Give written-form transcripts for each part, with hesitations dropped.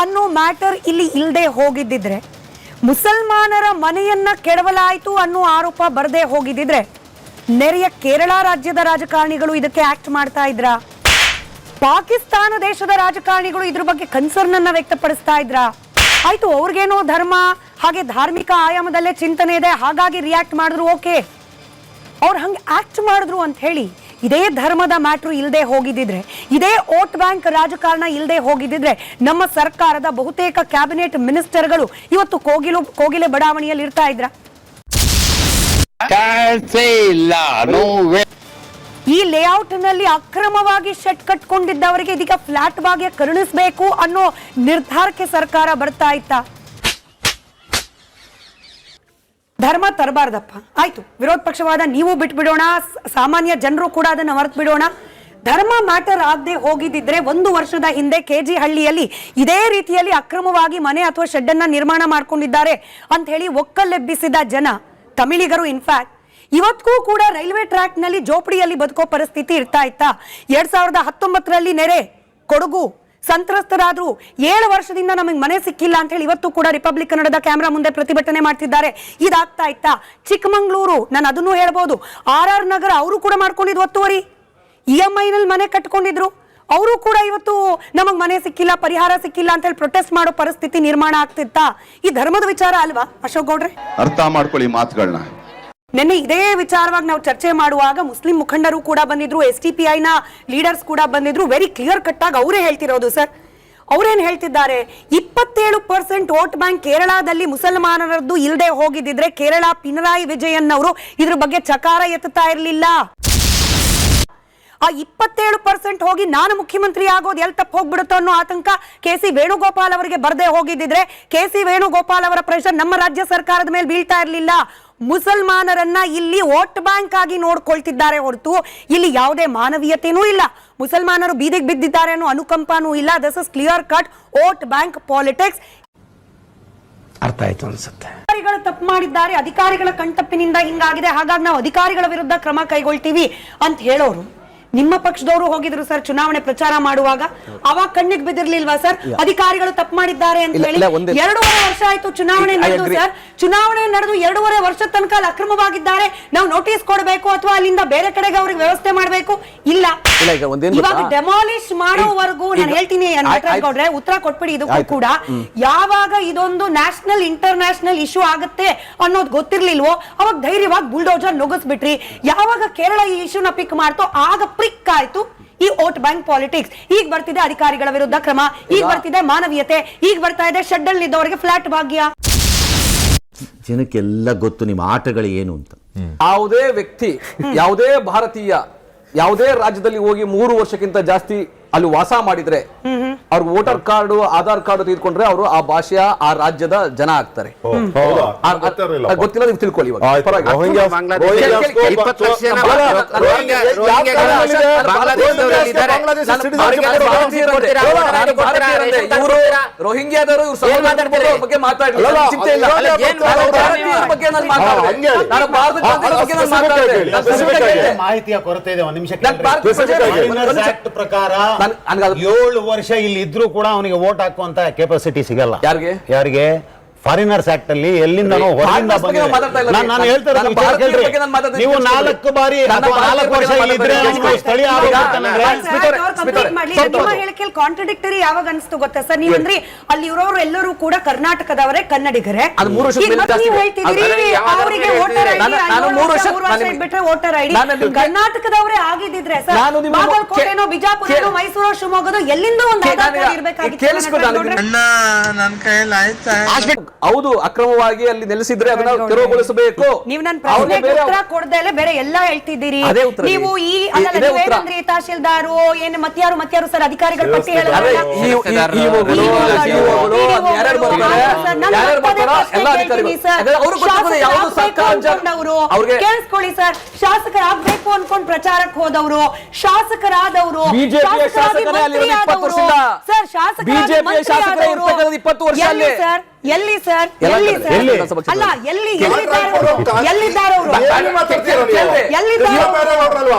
ಅನ್ನೋ ಮ್ಯಾಟರ್ ಇಲ್ಲಿ ಇಲ್ಲದೆ ಹೋಗಿದ್ದಿದ್ರೆ, ಮುಸಲ್ಮಾನರ ಮನೆಯನ್ನ ಕೆಡವಲಾಯಿತು ಅನ್ನೋ ಆರೋಪ ಬರದೇ ಹೋಗಿದ್ದಿದ್ರೆ ನೆರೆಯ ಕೇರಳ ರಾಜ್ಯದ ರಾಜಕಾರಣಿಗಳು ಇದಕ್ಕೆ ಆಕ್ಟ್ ಮಾಡ್ತಾ ಇದ್ರ? ಪಾಕಿಸ್ತಾನ ದೇಶದ ರಾಜಕಾರಣಿಗಳು ಇದ್ರ ಬಗ್ಗೆ ಕನ್ಸರ್ನ್ ಅನ್ನ ವ್ಯಕ್ತಪಡಿಸ್ತಾ ಇದ್ರ? ಆಯ್ತು, ಅವ್ರಿಗೇನೋ ಧರ್ಮ ಹಾಗೆ ಧಾರ್ಮಿಕ ಆಯಾಮದಲ್ಲೇ ಚಿಂತನೆ ಇದೆ, ಹಾಗಾಗಿ ರಿಯಾಕ್ಟ್ ಮಾಡಿದ್ರು, ಓಕೆ, ಅವ್ರು ಹಂಗೆ ಆಕ್ಟ್ ಮಾಡಿದ್ರು ಅಂತ ಹೇಳಿ ಇದೇ ಧರ್ಮದ ಮ್ಯಾಟ್ರು ಇಲ್ಲದೆ ಹೋಗಿದ್ದಿದ್ರೆ, ಇದೇ ವೋಟ್ ಬ್ಯಾಂಕ್ ರಾಜಕಾರಣ ಇಲ್ಲದೆ ಹೋಗಿದ್ದಿದ್ರೆ ನಮ್ಮ ಸರ್ಕಾರದ ಬಹುತೇಕ ಕ್ಯಾಬಿನೆಟ್ ಮಿನಿಸ್ಟರ್ಗಳು ಇವತ್ತು ಕೋಗಿಲೆ ಬಡಾವಣೆಯಲ್ಲಿ ಇರ್ತಾ ಇದ್ರ? ಈ ಲೇಔಟ್ ನಲ್ಲಿ ಅಕ್ರಮವಾಗಿ ಶೆಡ್ ಕಟ್ಕೊಂಡಿದ್ದವರಿಗೆ ಇದೀಗ ಫ್ಲಾಟ್ ಬಾಗಿ ಕರುಣಿಸಬೇಕು ಅನ್ನೋ ನಿರ್ಧಾರಕ್ಕೆ ಸರ್ಕಾರ ಬರ್ತಾ ಇತ್ತ? ಧರ್ಮ ತರಬಾರ್ದಪ್ಪ, ಆಯ್ತು, ವಿರೋಧ ಪಕ್ಷವಾದ ನೀವು ಬಿಟ್ಬಿಡೋಣ, ಸಾಮಾನ್ಯ ಜನರು ಕೂಡ ಅದನ್ನ ಮರೆತು ಬಿಡೋಣ. ಧರ್ಮ ಮ್ಯಾಟರ್ ಆಗದೆ ಹೋಗಿದ್ದಿದ್ರೆ 1 ವರ್ಷದ ಹಿಂದೆ ಕೆಜಿ ಹಳ್ಳಿಯಲ್ಲಿ ಇದೇ ರೀತಿಯಲ್ಲಿ ಅಕ್ರಮವಾಗಿ ಮನೆ ಅಥವಾ ಶೆಡ್ ಅನ್ನ ನಿರ್ಮಾಣ ಮಾಡ್ಕೊಂಡಿದ್ದಾರೆ ಅಂತ ಹೇಳಿ ಒಕ್ಕಲೆಬ್ಬಿಸಿದ ಜನ ತಮಿಳಿಗರು. ಇನ್ಫ್ಯಾಕ್ಟ್ ಇವತ್ತಿಗೂ ಕೂಡ ರೈಲ್ವೆ ಟ್ರ್ಯಾಕ್ ನಲ್ಲಿ ಜೋಪಡಿಯಲ್ಲಿ ಬದುಕೋ ಪರಿಸ್ಥಿತಿ ಇರ್ತಾ ಇತ್ತ. 2019ರಲ್ಲಿ ನೆರೆ ಕೊಡಗು ಸಂತ್ರಸ್ತರಾದ್ರು 7 ವರ್ಷದಿಂದ ನಮಗೆ ಮನೆ ಸಿಕ್ಕಿಲ್ಲ ಅಂತ ಹೇಳಿ ಇವತ್ತು ಕೂಡ ರಿಪಬ್ಲಿಕ್ ಕನ್ನಡದ ಕ್ಯಾಮ್ರಾ ಮುಂದೆ ಪ್ರತಿಭಟನೆ ಮಾಡ್ತಿದ್ದಾರೆ. ಇದಾಗ್ತಾ ಇತ್ತ. ಚಿಕ್ಕಮಂಗ್ಳೂರು, ನಾನು ಅದನ್ನು ಹೇಳ್ಬೋದು, RR ನಗರ ಅವರು ಕೂಡ ಮಾಡ್ಕೊಂಡಿದ್ದು ಒತ್ತುವರಿ, EMI ನಲ್ಲಿ ಮನೆ ಕಟ್ಕೊಂಡಿದ್ರು, ಅವರು ಕೂಡ ಇವತ್ತು ನಮಗ್ ಮನೆ ಸಿಕ್ಕಿಲ್ಲ, ಪರಿಹಾರ ಸಿಕ್ಕಿಲ್ಲ ಅಂತ ಹೇಳಿ ಪ್ರೊಟೆಸ್ಟ್ ಮಾಡೋ ಪರಿಸ್ಥಿತಿ ನಿರ್ಮಾಣ ಆಗ್ತಿತ್ತ? ಈ ಧರ್ಮದ ವಿಚಾರ ಅಲ್ವಾ ಅಶೋಕ್ ಗೌಡ್ರೆ? ಅರ್ಥ ಮಾಡ್ಕೊಳ್ಳಿ ಮಾತುಗಳನ್ನ. ನಿನ್ನೆ ಇದೇ ವಿಚಾರವಾಗಿ ನಾವು ಚರ್ಚೆ ಮಾಡುವಾಗ ಮುಸ್ಲಿಂ ಮುಖಂಡರು ಕೂಡ ಬಂದಿದ್ರು, SDPI ನ ಲೀಡರ್ಸ್ ಕೂಡ ಬಂದಿದ್ರು. ವೆರಿ ಕ್ಲಿಯರ್ ಕಟ್ ಆಗಿ ಅವರೇ ಹೇಳ್ತಿರೋದು ಸರ್. ಅವ್ರೇನ್ ಹೇಳ್ತಿದ್ದಾರೆ, 27% ವೋಟ್ ಬ್ಯಾಂಕ್ ಕೇರಳದಲ್ಲಿ ಮುಸಲ್ಮಾನರದ್ದು ಇಲ್ಲದೆ ಹೋಗಿದ್ದಿದ್ರೆ ಕೇರಳ ಪಿನರಾಯಿ ವಿಜಯನ್ ಅವರು ಇದ್ರ ಬಗ್ಗೆ ಚಕಾರ ಎತ್ತುತ್ತಾ ಇರಲಿಲ್ಲ. ಆ 27% ಹೋಗಿ ನಾನು ಮುಖ್ಯಮಂತ್ರಿ ಆಗೋದು ಎಲ್ಲಿ ತಪ್ಪು ಹೋಗ್ಬಿಡುತ್ತೋ ಅನ್ನೋ ಆತಂಕ KC ವೇಣುಗೋಪಾಲ್ ಅವರಿಗೆ ಬರದೇ ಹೋಗಿದ್ದಿದ್ರೆ KC ವೇಣುಗೋಪಾಲ್ ಅವರ ಪ್ರೆಷರ್ ನಮ್ಮ ರಾಜ್ಯ ಸರ್ಕಾರದ ಮೇಲೆ ಬೀಳ್ತಾ ಇರಲಿಲ್ಲ. ಮುಸಲ್ಮಾನರನ್ನ ಇಲ್ಲಿ ವೋಟ್ ಬ್ಯಾಂಕ್ ಆಗಿ ನೋಡ್ಕೊಳ್ತಿದ್ದಾರೆ ಹೊರತು ಇಲ್ಲಿ ಯಾವುದೇ ಮಾನವೀಯತೆನೂ ಇಲ್ಲ. ಮುಸಲ್ಮಾನರು ಬೀದಿಗೆ ಬಿದ್ದಿದ್ದಾರೆ ಅನ್ನೋ ಅನುಕಂಪನೂ ಇಲ್ಲ. This is clear cut vote bank politics. ಅರ್ಥ ಆಯ್ತು ಅನ್ಸುತ್ತೆ. ಅಧಿಕಾರಿಗಳು ತಪ್ಪು ಮಾಡಿದ್ದಾರೆ, ಅಧಿಕಾರಿಗಳ ಕಣ್ತಪ್ಪಿನಿಂದ ಹಿಂಗಾಗಿದೆ, ಹಾಗಾಗಿ ನಾವು ಅಧಿಕಾರಿಗಳ ವಿರುದ್ಧ ಕ್ರಮ ಕೈಗೊಳ್ತೀವಿ ಅಂತ ಹೇಳೋರು ನಿಮ್ಮ ಪಕ್ಷದವರು ಹೋಗಿದ್ರು ಸರ್ ಚುನಾವಣೆ ಪ್ರಚಾರ ಮಾಡುವಾಗ. ಅವಾಗ ಕಣ್ಣಿಗೆ ಬಿದ್ದಿರ್ಲಿಲ್ವಾ ಸರ್ ಅಧಿಕಾರಿಗಳು ತಪ್ಪು ಮಾಡಿದ್ದಾರೆ ಅಂತ ಹೇಳಿ? 2.5 ವರ್ಷ ಆಯ್ತು ಚುನಾವಣೆ ನಡೆದು ಸರ್. ಚುನಾವಣೆ ನಡೆದು 2.5 ವರ್ಷದ ತನಕ ಅಕ್ರಮವಾಗಿದ್ದಾರೆ, ನಾವು ನೋಟಿಸ್ ಕೊಡಬೇಕು ಅಥವಾ ಅಲ್ಲಿಂದ ಬೇರೆ ಕಡೆಗೆ ಅವ್ರಿಗೆ ವ್ಯವಸ್ಥೆ ಮಾಡಬೇಕು? ಇಲ್ಲ. ಇವಾಗ ಡೆಮಾಲಿಷ್ ಮಾಡೋವರೆಗೂ ನಾನು ಹೇಳ್ತೀನಿ ಗೌಡ್ರೆ, ಉತ್ತರ ಕೊಟ್ಬಿಡಿ ಇದಕ್ಕೂ ಕೂಡ. ಯಾವಾಗ ಇದೊಂದು ನ್ಯಾಷನಲ್ ಇಂಟರ್ನ್ಯಾಷನಲ್ ಇಶ್ಯೂ ಆಗುತ್ತೆ ಅನ್ನೋದು ಗೊತ್ತಿರ್ಲಿಲ್ವೋ ಅವಾಗ ಧೈರ್ಯವಾಗಿ ಬುಲ್ಡೋಜರ್ ನುಗ್ಗಿಸ್ಬಿಟ್ರಿ. ಯಾವಾಗ ಕೇರಳ ಈ ಇಶ್ಯೂನ ಪಿಕ್ ಮಾಡ್ತೋ ಆಗ ಪ್ರಿಕ್ ಆಯ್ತು ಈ ವೋಟ್ ಬ್ಯಾಂಕ್ ಪಾಲಿಟಿಕ್ಸ್. ಈಗ ಬರ್ತಿದೆ ಅಧಿಕಾರಿಗಳ ವಿರುದ್ಧ ಕ್ರಮ, ಈಗ ಬರ್ತಿದೆ ಮಾನವೀಯತೆ, ಈಗ ಬರ್ತಾ ಇದೆ ಶೆಡ್ ಅಲ್ಲಿ ಇದ್ದವರಿಗೆ ಫ್ಲಾಟ್ ಭಾಗ್ಯ. ಜನಕ್ಕೆಲ್ಲ ಗೊತ್ತು ನಿಮ್ಮ ಆಟಗಳು ಏನು ಅಂತ. ಯಾವುದೇ ವ್ಯಕ್ತಿ, ಯಾವುದೇ ಭಾರತೀಯ ಯಾವುದೇ ರಾಜ್ಯದಲ್ಲಿ ಹೋಗಿ 3 ವರ್ಷಕ್ಕಿಂತ ಜಾಸ್ತಿ ಅಲ್ಲಿ ವಾಸ ಮಾಡಿದ್ರೆ ಅವ್ರ ವೋಟರ್ ಕಾರ್ಡ್ ಆಧಾರ್ ಕಾರ್ಡ್ ತೆಗೆದುಕೊಂಡ್ರೆ ಅವರು ಆ ಭಾಷೆಯ ಆ ರಾಜ್ಯದ ಜನ ಆಗ್ತಾರೆ. ಗೊತ್ತಿಲ್ಲ, ನೀವು ತಿಳ್ಕೊಳ್ಳಿ. ಇವರು ರೋಹಿಂಗ್ಯಾದವರು ಬಗ್ಗೆ ಮಾತಾಡಲಿಲ್ಲ, ಚಿಂತೆ ಇಲ್ಲ. ಮಾಹಿತಿಯ ಕೊರತೆ ಇದೆ. 1 ನಿಮಿಷ ಪ್ರಕಾರ 7 ವರ್ಷ ಇಲ್ಲಿ ಇದ್ರೂ ಕೂಡ ಅವನಿಗೆ ವೋಟ್ ಹಾಕುವಂತ ಕೆಪಾಸಿಟಿ ಸಿಗಲ್ಲ. ಯಾರಿಗೆ? ಫಾರಿನರ್ಸ್ ಆಕ್ಟ್ ಅಲ್ಲಿ ಎಲ್ಲಿಂದನೋ ಹೊರಗಿಂದ ನಾನು ಹೇಳ್ತಾ ನೀವು 4 ಬಾರಿ 4 ವರ್ಷ ಇಲ್ಲಿದ್ರೆ ಸ್ಥಳೀಯ ಹೇಳಿಕೆಯಲ್ಲಿ ಕಾಂಟ್ರಡಿಕ್ಟರಿ ಯಾವಾಗ ಅನಿಸ್ತು ಗೊತ್ತಾ ಸರ್? ನೀವಂದ್ರಿ ಅಲ್ಲಿ ಇರೋರು ಎಲ್ಲರೂ ಕೂಡ ಕರ್ನಾಟಕದವರೇ, ಕನ್ನಡಿಗರೇ. ಬಿಟ್ರೆ ವೋಟರ್ ಐಡಿ ಕರ್ನಾಟಕದವರೇ ಆಗಿದ್ರೆ ಸರ್, ಬಾಗಲಕೋಟೆನೋ ಬಿಜಾಪುರನೋ ಮೈಸೂರು ಶಿವಮೊಗ್ಗದ ಎಲ್ಲಿಂದ ಒಂದು ಆಧಾರ್ ಕಾರ್ಡ್ ಇರಬೇಕಾಗಿತ್ತು. ಹೌದು, ಅಕ್ರಮವಾಗಿ ಅಲ್ಲಿ ನೆಲೆಸಿದ್ರೆ ಅದನ್ನ ತೆರವುಗೊಳಿಸಬೇಕು. ನೀವು ನನ್ನ ಪ್ರಶ್ನೆಗೆ ಉತ್ತರ ಕೊಡದೆ ಬೇರೆ ಎಲ್ಲ ಹೇಳ್ತಿದ್ದೀರಿ. ನೀವು ಈ ತಹಶೀಲ್ದಾರು ಏನು ಮತ್ಯಾರು ಸರ್ ಅಧಿಕಾರಿಗಳ ಪಟ್ಟಿ ಹೇಳಿದ್ರೆ ಪ್ರಕಾರ ಎಲ್ಲ ಅಧಿಕಾರಿಗಳು ಅವರು ಯಾವುದು ಸರ್ಕಾರ ಕೇಳಿಸ್ಕೊಳ್ಳಿ ಸರ್, ಶಾಸಕರಾಗಬೇಕು ಅನ್ಕೊಂಡ್ ಪ್ರಚಾರಕ್ಕೆ ಹೋದವರು, ಶಾಸಕರಾದವರು, ಬಿಜೆಪಿ ಶಾಸಕರೇ ಅಲ್ಲಿ 20 ವರ್ಷದಿಂದ ಸರ್, ಶಾಸಕರಾಗಿ ಬಿಜೆಪಿ ಮಂತ್ರಿ ಶಾಸಕರೇ ಆದವರು. ಇರ್ತಕ್ಕಂಥ 20 ವರ್ಷ ಎಲ್ಲಿ ಅಲ್ಲಿ. ಸರ್, ಎಲ್ಲಿ ಸರ್, ಎಲ್ಲ ಎಲ್ಲಿ ಕಡೆ, ಸರ್, ಎಲ್ಲಿ ವಿಧಾನಸಭಾ ಅಲ್ಲ ಎಲ್ಲಿ ಎಲ್ಲಿದ್ದಾರೆ ಅವರು, ಎಲ್ಲಿದ್ದಾರೆ ಅವರು,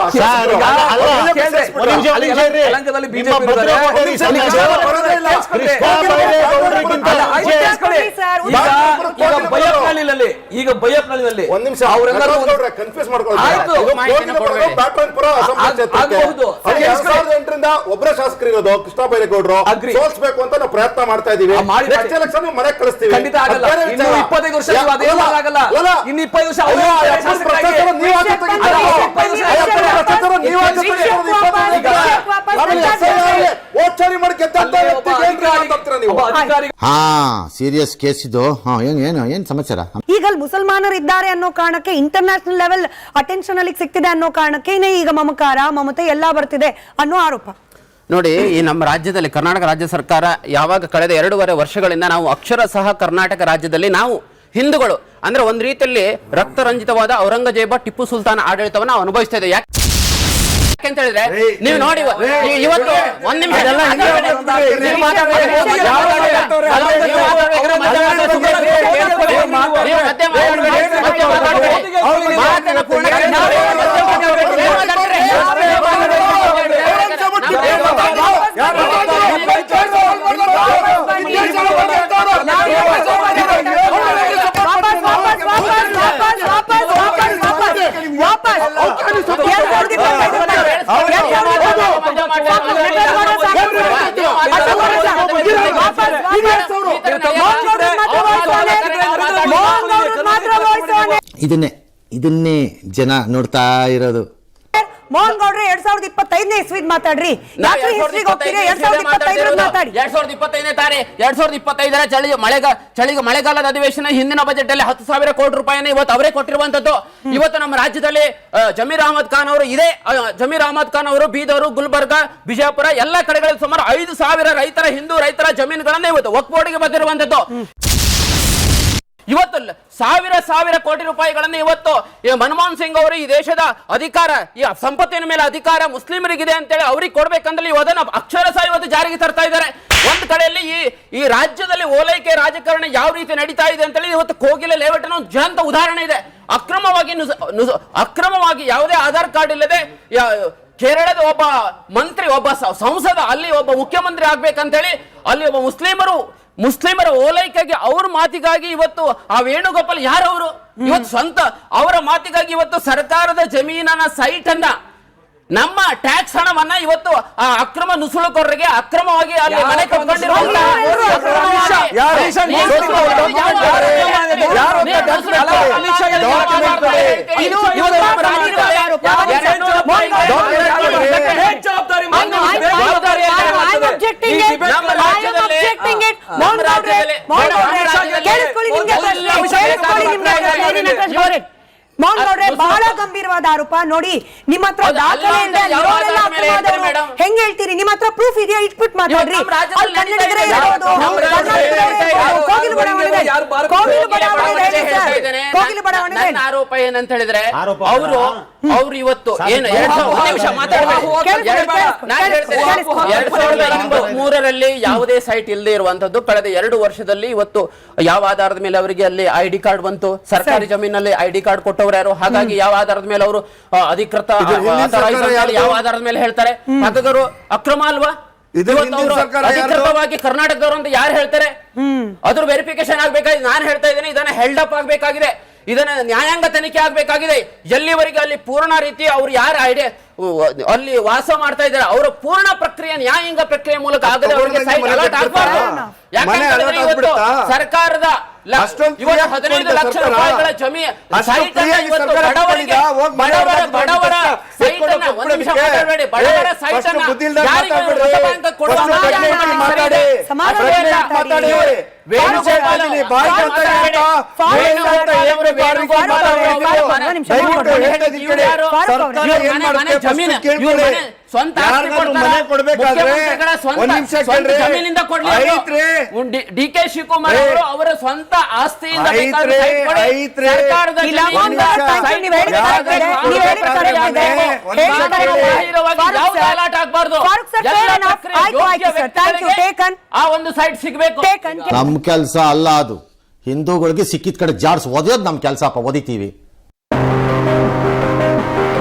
ಯಲಹಂಕದಲ್ಲಿ ಬಿಜೆಪಿ ಈಗ ಬೈಯಪ್ನಳ್ಳಿನಲ್ಲಿ ಒಂದ್ ನಿಮಿಷ ಕನ್ಫ್ಯೂಸ್ ಆಯ್ತು. ಆಗ್ಬಹುದು. 2008ರಿಂದ ಒಬ್ಬರೇ ಶಾಸಕರು ಇರೋದು ಕೃಷ್ಣ ಬೈರೇಗೌಡರು Agree. ಸೋಲ್ಸ್ಬೇಕು ಅಂತ ನಾವು ಪ್ರಯತ್ನ ಮಾಡ್ತಾ ಇದೀವಿ. ಮಾಡಿ. ನೆಕ್ಸ್ಟ್ ಎಲೆಕ್ಷನ್ ಮನೆ ಕಳಿಸ್ತೀವಿ. ಖಂಡಿತ ಆಗಲ್ಲ. ಅದ್ ಬೇರೆ ಇನ್ನು ವಿಚಾರ. 25 ವರ್ಷ ನೀವು ಅದೇನು ಆಗಲ್ಲ. ಇನ್ನು 25 ವರ್ಷ ಅವರೇ ಶಾಸಕರಾಗಿ. ನೀವು ಆಚೆ ತೆಗಿತೀರಾ? ಭ್ರಷ್ಟಾಚಾರ ನೀವು ಆಚೆ ತೆಗಿತೀರಾ? ವೋಟ್ ಚೋರಿ ಮಾಡಿ ಗೆದ್ದಂತ ವ್ಯಕ್ತಿಗೆ ಏನ್ರಿ ಮಾತಾಡ್ತೀರಾ ನೀವು? ಹಾ ಸೀರಿಯಸ್ ಕೇಸ್ ಇದು. ಹಾ ಏನ್ ಸಮಾಚಾರ? ಈಗ ಅಲ್ಲಿ ಮುಸಲ್ಮಾನರು ಇದ್ದಾರೆ ಅನ್ನೋ ಕಾರಣಕ್ಕೆ ಇಂಟರ್ನ್ಯಾಷನಲ್ ಲೆವೆಲ್ ಅಟೆನ್ಷನ್ ಅಲ್ಲಿ ಸಿಗ್ತಿದೆ ಅನ್ನೋ ಕಾರಣಕ್ಕೆ ಈಗ ಮಮಕಾರ ಮಮತೆ ಎಲ್ಲಾ ಬರ್ತಿದೆ ಅನ್ನೋ ಆರೋಪ. ನೋಡಿ, ಈ ನಮ್ಮ ರಾಜ್ಯದಲ್ಲಿ ಕರ್ನಾಟಕ ರಾಜ್ಯ ಸರ್ಕಾರ ಯಾವಾಗ ಕಳೆದ 2.5 ವರ್ಷಗಳಿಂದ ನಾವು ಅಕ್ಷರ ಸಹ ಕರ್ನಾಟಕ ರಾಜ್ಯದಲ್ಲಿ ನಾವು ಹಿಂದೂಗಳು ಅಂದ್ರೆ ಒಂದ್ ರೀತಿಯಲ್ಲಿ ರಕ್ತರಂಜಿತವಾದ ಔರಂಗಜೇಬ ಟಿಪ್ಪು ಸುಲ್ತಾನ್ ಆಡಳಿತವನ್ನು ನಾವು ಅನುಭವಿಸ್ತಾ ಇದ್ದೇವೆ. ಯಾಕೆಂತ ಹೇಳಿದ್ರೆ ನೀವು ನೋಡಿ ಇವತ್ತು ಒಂದ್ ನಿಮಿಷ ಇದನ್ನೇ ಜನ ನೋಡ್ತಾ ಇರೋದು. ಮೋಹನ್ ಗೌಡ್ರೆ 2025ನೇ ಇಸ್ವಿದ್ ಮಾತಾಡ್ರಿ. ಯಾಕೆ ಹಿಸ್ಟ್ರಿಗೆ ಹೋಗ್ತೀರಿ? 2025 ಮಾತಾಡಿ. 2025 ಮಳೆಗಾಲದ ಅಧಿವೇಶನ ಹಿಂದಿನ ಬಜೆಟ್ ಅಲ್ಲಿ 10,000 ಕೋಟಿ ರೂಪಾಯಿನ ಇವತ್ತು ಅವರೇ ಕೊಟ್ಟಿರುವಂತದ್ದು. ಇವತ್ತು ನಮ್ಮ ರಾಜ್ಯದಲ್ಲಿ ಜಮೀರ್ ಅಹಮದ್ ಖಾನ್ ಅವರು ಜಮೀರ್ ಅಹಮದ್ ಖಾನ್ ಅವರು ಬೀದರ್, ಗುಲ್ಬರ್ಗ, ಬಿಜಾಪುರ ಎಲ್ಲ ಕಡೆಗಳಲ್ಲಿ ಸುಮಾರು 5,000 ಹಿಂದೂ ರೈತರ ಜಮೀನುಗಳನ್ನ ಇವತ್ತು ವಕ್ಫ್ ಬೋರ್ಡ್ಗೆ ಬಂದಿರುವಂತದ್ದು. ಇವತ್ತು ಸಾವಿರ ಕೋಟಿ ರೂಪಾಯಿಗಳನ್ನು ಇವತ್ತು ಮನಮೋಹನ್ ಸಿಂಗ್ ಅವರು ಈ ದೇಶದ ಅಧಿಕಾರ, ಈ ಸಂಪತ್ತಿನ ಮೇಲೆ ಅಧಿಕಾರ ಮುಸ್ಲಿಮರಿಗಿದೆ ಅಂತೇಳಿ ಅವ್ರಿಗೆ ಕೊಡ್ಬೇಕಂದ್ರೆ ಅದನ್ನ ಅಕ್ಷರಶಃ ಇವತ್ತು ಜಾರಿಗೆ ತರ್ತಾ ಇದ್ದಾರೆ. ಒಂದ್ ಕಡೆಯಲ್ಲಿ ಈ ರಾಜ್ಯದಲ್ಲಿ ಓಲೈಕೆ ರಾಜಕಾರಣ ಯಾವ ರೀತಿ ನಡೀತಾ ಇದೆ ಅಂತೇಳಿ ಇವತ್ತು ಕೋಗಿಲೆ ಲೇಔಟ್ ಅನ್ನೋ ಜ್ವಲಂತ ಉದಾಹರಣೆ ಇದೆ. ಅಕ್ರಮವಾಗಿ ಯಾವುದೇ ಆಧಾರ್ ಕಾರ್ಡ್ ಇಲ್ಲದೆ ಕೇರಳದ ಒಬ್ಬ ಮಂತ್ರಿ, ಒಬ್ಬ ಸಂಸದ ಅಲ್ಲಿ ಒಬ್ಬ ಮುಖ್ಯಮಂತ್ರಿ ಆಗ್ಬೇಕಂತೇಳಿ ಅಲ್ಲಿ ಒಬ್ಬ ಮುಸ್ಲಿಮರ ಓಲೈಕೆಗೆ ಅವ್ರ ಮಾತಿಗಾಗಿ ಇವತ್ತು ಆ ವೇಣುಗೋಪಾಲ್ ಯಾರವರು ಇವತ್ತು ಸ್ವಂತ ಅವರ ಮಾತಿಗಾಗಿ ಇವತ್ತು ಸರ್ಕಾರದ ಜಮೀನನ್ನ ಸೈಟ್ ಅನ್ನ ನಮ್ಮ ಟ್ಯಾಕ್ಸ್ ಹಣವನ್ನ ಇವತ್ತು ಆ ಅಕ್ರಮ ನುಸುಳುಕೋರರಿಗೆ ಅಕ್ರಮವಾಗಿ ಅಲ್ಲಿ ಮನೆ ಮೋಹನ್ ಗೌಡ್ರೆ, ಬಹಳ ಗಂಭೀರವಾದ ಆರೋಪ. ನೋಡಿ, ನಿಮ್ಮ ಹತ್ರ ದಾಖಲೆ ಹೆಂಗ್ ಹೇಳ್ತೀರಿ? ನಿಮ್ಮ ಹತ್ರ ಪ್ರೂಫ್ ಇದೆಯಾ? ಇಟ್ಬಿಟ್ಟು ಮಾತಾಡ್ರಿ. ಆರೋಪ ಏನಂತ ಹೇಳಿದ್ರೆ ಅವರು ಇವತ್ತು ಏನು 2023ರಲ್ಲಿ ಯಾವುದೇ ಸೈಟ್ ಇಲ್ಲದೆ ಇರುವಂತದ್ದು ಕಳೆದ 2 ವರ್ಷದಲ್ಲಿ ಇವತ್ತು ಯಾವ ಆಧಾರದ ಮೇಲೆ ಅವರಿಗೆ ಅಲ್ಲಿ ಐಡಿ ಕಾರ್ಡ್ ಬಂತು? ಸರ್ಕಾರಿ ಜಮೀನಲ್ಲಿ ಐಡಿ ಕಾರ್ಡ್ ಕೊಟ್ಟವ್ರು ಯಾರು? ಹಾಗಾಗಿ ಯಾವ ಆಧಾರದ ಮೇಲೆ ಅವರು ಅಧಿಕೃತ ಯಾವ ಆಧಾರದ ಮೇಲೆ ಹೇಳ್ತಾರೆ? ಹಾಗಾದ್ರು ಅಕ್ರಮ ಅಲ್ವಾ? ಅಧಿಕೃತವಾಗಿ ಕರ್ನಾಟಕದವರು ಅಂತ ಯಾರು ಹೇಳ್ತಾರೆ? ಅದ್ರ ವೆರಿಫಿಕೇಶನ್ ಆಗ್ಬೇಕಾಗಿದೆ. ನಾನು ಹೇಳ್ತಾ ಇದ್ದೇನೆ, ಇದನ್ನ ಹೆಲ್ಡ್ ಅಪ್ ಆಗ್ಬೇಕಾಗಿದೆ, ಇದನ್ನ ನ್ಯಾಯಾಂಗ ತನಿಖೆ ಆಗ್ಬೇಕಾಗಿದೆ. ಎಲ್ಲಿವರೆಗೆ ಅಲ್ಲಿ ಪೂರ್ಣ ರೀತಿ ಅವ್ರು ಯಾರು ಐಡಿಯಾ ಅಲ್ಲಿ ವಾಸ ಮಾಡ್ತಾ ಇದ್ದಾರೆ ಅವರ ಪೂರ್ಣ ಪ್ರಕ್ರಿಯೆ ನ್ಯಾಯಾಂಗ ಪ್ರಕ್ರಿಯೆ ಮೂಲಕ ಆಗದೆ ಅವರಿಗೆ ಸೈಟ್ ಅಲರ್ಟ್ ಆಗಬಾರ್ದು. ಯಾಕಂದ್ರೆ ಇವತ್ತು ಸರ್ಕಾರದ 15 ಲಕ್ಷ ರೂಪಾಯಿಗಳ ಜಮೀನು ಸೈಟ್ ಅನ್ನ ಇವತ್ತು ಬಡವರಿಗೆ ಬಡವರ ಸೈಟ್ ಅನ್ನ ಒಂದು ನಿಮಿಷ ಮಾತಾಡಬೇಡಿ, ಬಡವರ ಸೈಟ್ ಅನ್ನ ಯಾರಿಗೆ ಬ್ಯಾಂಕ್ ಕೊಡುವ ಸ್ವಂತ ಆಸ್ತಿ ಯಾರ್ಗಾದ್ರು ಕೊಡ್ತಾರಾ? ಮನೆ ಕೊಡ್ಬೇಕಾದ್ರೆ ಮುಖ್ಯಮಂತ್ರಿಗಳ ಸ್ವಂತ ಒಂದ್ ನಿಮಿಷ ಸ್ವಂತ ಕೇಳ್ರಿ. ಜಮೀನಿಂದ ಕೊಡ್ಲಿ ಐತ್ರಿ. ಡಿ ಕೆ ಶಿವಕುಮಾರ್ ಅವರು ಅವರ ಸ್ವಂತ ಆಸ್ತಿಯಿಂದ ಬೇಕಾದ್ರೆ ಐತ್ರಿ, site ಕೊಡಿ. ಐತ್ರಿ. ಸರ್ಕಾರದ ಇಲ್ಲ, ಜಮೀನಿಂದ ಒಂದು ನಿಮಿಷ. site ನೀವು ಹೇಳಿದ ಕೊಡಿ. correct ಇದೆ. ನೀವು ಹೇಳಿದ correct ಇದೆ. ಬಾಹಿರವಾಗಿ ಫಾರೂಕ್ ಯಾವ ಸರ್, ಗಲಾಟೆ ಆಗ್ಬಾರ್ದು. ಫಾರೂಕ್ ಸರ್, ಎಲ್ಲ fair enough. ಪ್ರಕ್ರಿಯೆ ಆಯ್ತು, ಯೋಗ್ಯ ಆಯ್ತು ಸರ್. Thank you. ವ್ಯಕ್ತಿಗಳಿಗೆ Taken. ಆ ಒಂದು ಸೈಟ್ ಸಿಗ್ಬೇಕು. Taken. ನಮ್ ಕೆಲ್ಸ ಅಲ್ಲ ಅದು. ಹಿಂದೂಗಳಿಗೆ ಸಿಕ್ಕಿದ ಕಡೆ ಜಾಡ್ಸ್ ಓದೋದು ನಮ್ ಕೆಲ್ಸಪ್ಪ, ಓದಿತೀವಿ.